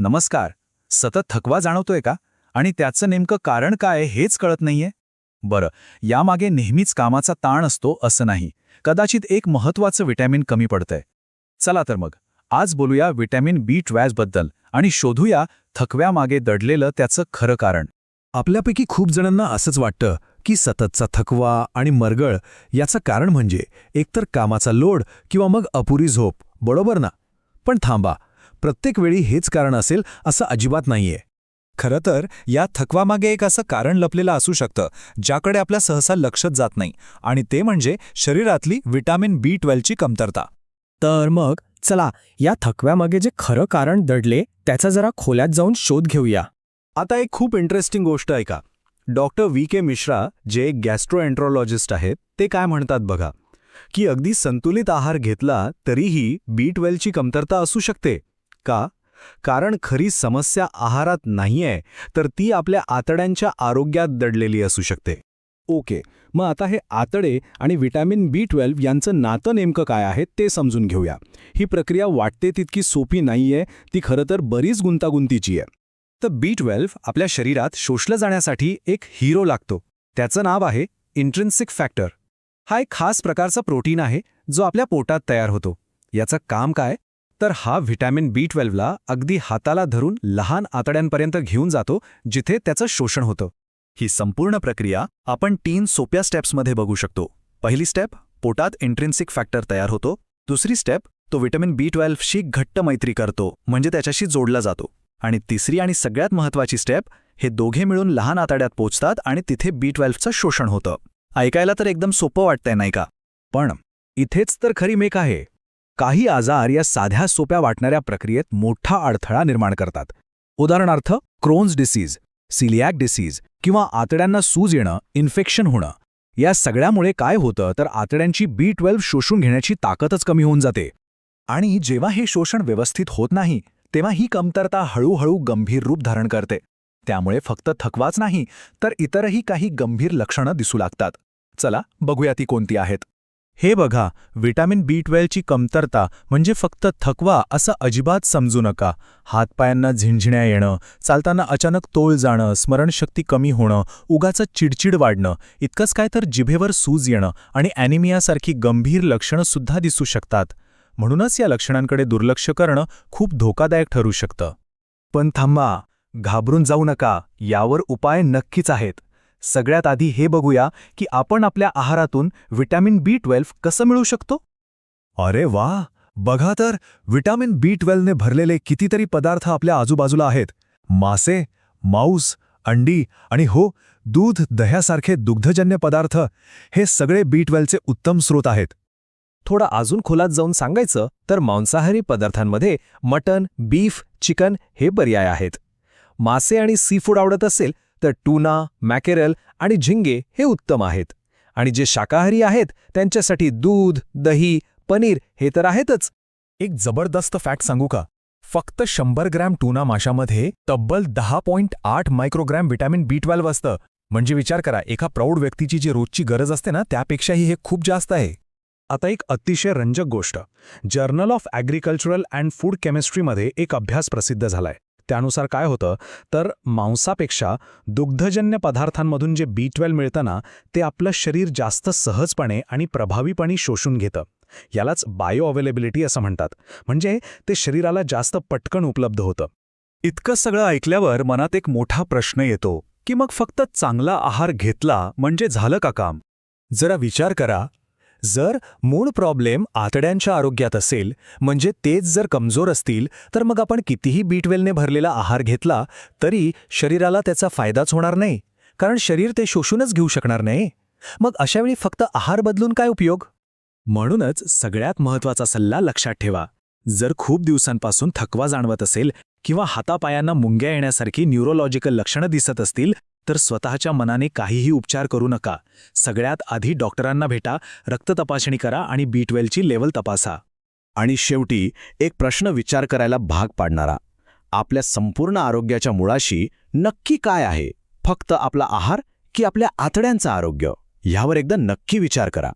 नमस्कार. सतत थकवा जाणवतोय का? आणि त्याचं नेमकं कारण काय हेच कळत नाहीये? बरं, यामागे नेहमीच कामाचा ताण असतो असं नाही. कदाचित एक महत्त्वाचं विटॅमिन कमी पडतंय. चला तर मग, आज बोलूया विटॅमिन B12 बद्दल आणि शोधूया थकव्यामागे दडलेलं त्याचं खरं कारण. आपल्यापैकी खूप जणांना असंच वाटतं की सततचा थकवा आणि मरगळ याचं कारण म्हणजे एकतर कामाचा लोड किंवा मग अपुरी झोप, बरोबर ना? पण थांबा, प्रत्येक वेळी हेच कारण असेल असं अजिबात नाहीये. खरं तर या थकवामागे एक असं कारण लपलेलं असू शकतं ज्याकडे आपल्या सहसा लक्षच जात नाही, आणि ते म्हणजे शरीरातली विटॅमिन B12ची कमतरता. तर मग चला या थकव्यामागे जे खरं कारण दडले त्याचा जरा खोलात जाऊन शोध घेऊया. आता एक खूप इंटरेस्टिंग गोष्ट आहे का. Doctor V.K. मिश्रा, जे एक गॅस्ट्रोएन्ट्रोलॉजिस्ट आहेत, ते काय म्हणतात बघा, की अगदी संतुलित आहार घेतला तरीही B12ची कमतरता असू शकते. का? कारण खरी समस्या आहारात नाहीये, तर ती आपल्या आतड्यांच्या आरोग्यात दडलेली असू शकते. ओके, मग आता हे आतडे आणि विटॅमिन B12 यांचं नातं नेमकं काय आहे ते समजून घेऊया. ही प्रक्रिया वाटते तितकी सोपी नाहीये, ती खरं तर बरीच गुंतागुंतीची आहे. तर B12 आपल्या शरीरात शोषलं जाण्यासाठी एक हिरो लागतो. त्याचं नाव आहे इंट्रिन्सिक फॅक्टर. हा एक खास प्रकारचा प्रोटीन आहे जो आपल्या पोटात तयार होतो. याचं काम काय? तर हा व्हिटॅमिन B12ला अगदी हाताला धरून लहान आतड्यांपर्यंत घेऊन जातो, जिथे त्याचं शोषण होतं. ही संपूर्ण प्रक्रिया आपण 3 सोप्या स्टेप्समध्ये बघू शकतो. पहिली स्टेप, पोटात इंट्रिन्सिक फॅक्टर तयार होतो. दुसरी स्टेप, तो व्हिटॅमिन B12शी घट्ट मैत्री करतो, म्हणजे त्याच्याशी जोडला जातो. आणि तिसरी आणि सगळ्यात महत्त्वाची स्टेप, हे दोघे मिळून लहान आतड्यात पोचतात आणि तिथे B12चं शोषण होतं. ऐकायला तर एकदम सोपं वाटतंय नाही का? पण इथेच तर खरी मेक आहे. काही आजार या साध्या सोप्या वाटणाऱ्या प्रक्रियेत मोठा अडथळा निर्माण करतात. उदाहरणार्थ क्रोन्स डिसीज, सिलियाक डिसीज किंवा आतड्यांना सूज येणं, इन्फेक्शन होणं. या सगळ्यामुळे काय होतं तर आतड्यांची B12 शोषून घेण्याची ताकदच कमी होऊन जाते. आणि जेव्हा हे शोषण व्यवस्थित होत नाही, तेव्हा ही कमतरता हळूहळू गंभीर रूप धारण करते. त्यामुळे फक्त थकवाच नाही, तर इतरही काही गंभीर लक्षणं दिसू लागतात. चला बघूया ती कोणती आहेत. हे बघा, विटॅमिन B12ची कमतरता म्हणजे फक्त थकवा असं अजिबात समजू नका. हातपायांना झिंझिण्या येणं, चालताना अचानक तोल जाणं, स्मरणशक्ती कमी होणं, उगाचं चिडचिड वाढणं, इतकंच काय तर जिभेवर सूज येणं आणि ॲनिमियासारखी गंभीर लक्षणं सुद्धा दिसू शकतात. म्हणूनच या लक्षणांकडे दुर्लक्ष करणं खूप धोकादायक ठरू शकतं. पण थांबा, घाबरून जाऊ नका, यावर उपाय नक्कीच आहेत. सगळ्यात आधी हे बघूया की आपण आपल्या आहारातून विटॅमिन B12 कसं मिळवू शकतो. अरे वा, बघा तर, विटॅमिन B12ने भरलेले कितीतरी पदार्थ आपल्या आजूबाजूला आहेत. मासे, मांस, अंडी आणि हो, दूध, दह्यासारखे दुग्धजन्य पदार्थ, हे सगळे B12चे उत्तम स्रोत आहेत. थोडं अजून खोलात जाऊन सांगायचं तर मांसाहारी पदार्थांमध्ये मटन, बीफ, चिकन हे पर्याय आहेत. मासे आणि सी फूड आवडत असेल तर टूना, मॅकेरेल आणि झिंगे हे उत्तम आहेत. आणि जे शाकाहारी आहेत त्यांच्यासाठी दूध, दही, पनीर हे तर आहेतच. एक जबरदस्त फॅक्ट सांगू का? फक्त 100 ग्रॅम टूना माशामध्ये तब्बल 10.8 मायक्रोग्रॅम विटॅमिन B12 असतं. म्हणजे विचार करा, एका प्रौढ व्यक्तीची जी रोजची गरज असते ना, त्यापेक्षाही हे खूप जास्त आहे. आता एक अतिशय रंजक गोष्ट, journal of agricultural and food केमिस्ट्रीमध्ये एक अभ्यास प्रसिद्ध झालाय. त्यानुसार काय होतं तर मांसापेक्षा दुग्धजन्य पदार्थांमधून जे B12 मिळतं ना, ते आपलं शरीर जास्त सहजपणे आणि प्रभावीपणे शोषून घेतं. यालाच बायो अवेलेबिलिटी असं म्हणतात. म्हणजे ते शरीराला जास्त पटकन उपलब्ध होतं. इतकं सगळं ऐकल्यावर मनात एक मोठा प्रश्न येतो की मग फक्त चांगला आहार घेतला म्हणजे झालं का काम? जरा विचार करा, जर मूळ प्रॉब्लेम आतड्यांच्या आरोग्यात असेल, म्हणजे तेच जर कमजोर असतील, तर मग आपण कितीही B12ने भरलेला आहार घेतला तरी शरीराला त्याचा फायदाच होणार नाही, कारण शरीर ते शोषूनच घेऊ शकणार नाही. मग अशावेळी फक्त आहार बदलून काय उपयोग? म्हणूनच सगळ्यात महत्त्वाचा सल्ला लक्षात ठेवा. जर खूप दिवसांपासून थकवा जाणवत असेल किंवा हातापायांना मुंग्या येण्यासारखी न्यूरोलॉजिकल लक्षणं दिसत असतील, तर स्वतःच्या मनाने काहीही उपचार करू नका. सगळ्यात आधी डॉक्टरांना भेटा, रक्त तपासणी करा आणि B12ची लेवल तपासा. आणि शेवटी एक प्रश्न विचार करायला भाग पाडणारा, आपल्या संपूर्ण आरोग्याच्या मुळाशी नक्की काय आहे? फक्त आपला आहार की आपल्या आतड्यांचं आरोग्य? यावर एकदा नक्की विचार करा.